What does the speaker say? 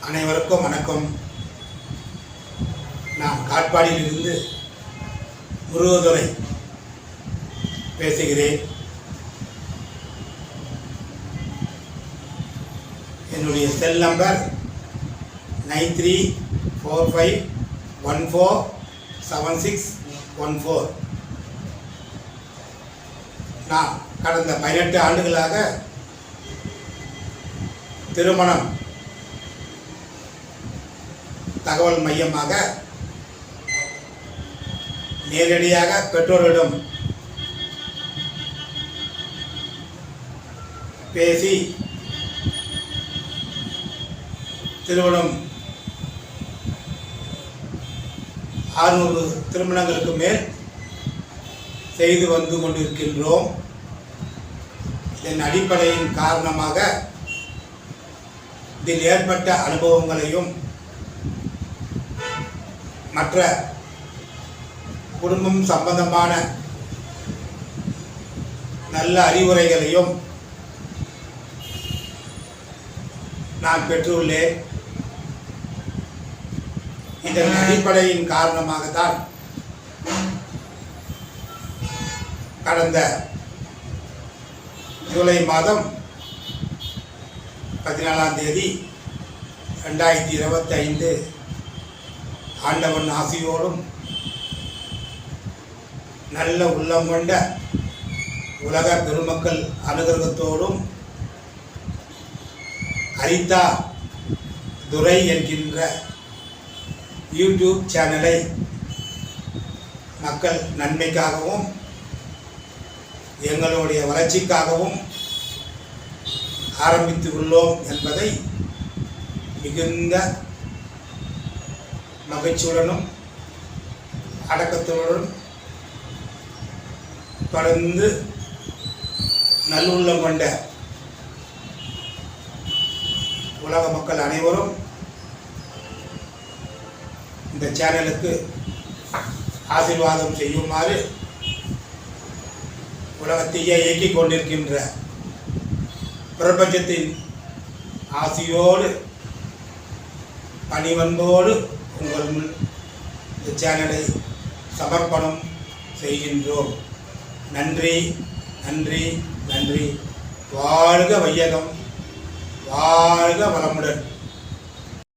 அனைவருக்கும் வணக்கம். நான் காட்பாடியிலிருந்து முருகதுரை பேசுகிறேன். என்னுடைய செல் நம்பர் 9345147614. நான் கடந்த 18 ஆண்டுகளாக திருமணம் தகவல் மையமாக நேரடியாக பெற்றோரிடம் பேசி திருமணம் 600 திருமணங்களுக்கு மேல் செய்து வந்து கொண்டிருக்கின்றோம். இதன் அடிப்படையின் காரணமாக இதில் ஏற்பட்ட அனுபவங்களையும் மற்ற குடும்பம் சம்பந்தமான நல்ல அறிவுரைகளையும் நான் பெற்றுள்ளேன். இதன் அடிப்படையின் காரணமாக தான் கடந்த ஜூலை மாதம் 14ஆம் தேதி 2025 ஆண்டவன் ஆசியோடும் நல்ல உள்ளம் கொண்ட உலக பெருமக்கள் அனுகிரகத்தோடும் ஹரிதா துரை என்கின்ற யூடியூப் சேனலை மக்கள் நன்மைக்காகவும் எங்களுடைய வளர்ச்சிக்காகவும் ஆரம்பித்து உள்ளோம் என்பதை மிகுந்த மகிழ்ச்சியுடனும் அடக்கத்துடனும் தொடர்ந்து நல்லுள்ளம் கொண்ட உலக மக்கள் அனைவரும் இந்த சேனலுக்கு ஆசீர்வாதம் செய்யுமாறு உலகத்தையே இயக்கிக் கொண்டிருக்கின்ற பிரபஞ்சத்தின் ஆசியோடு பணிவன்போடு உங்கள் முன் இந்த சேனலை சமர்ப்பணம் செய்கின்றோம். நன்றி நன்றி நன்றி. வாழ்க வையகம், வாழ்க வளமுடன்.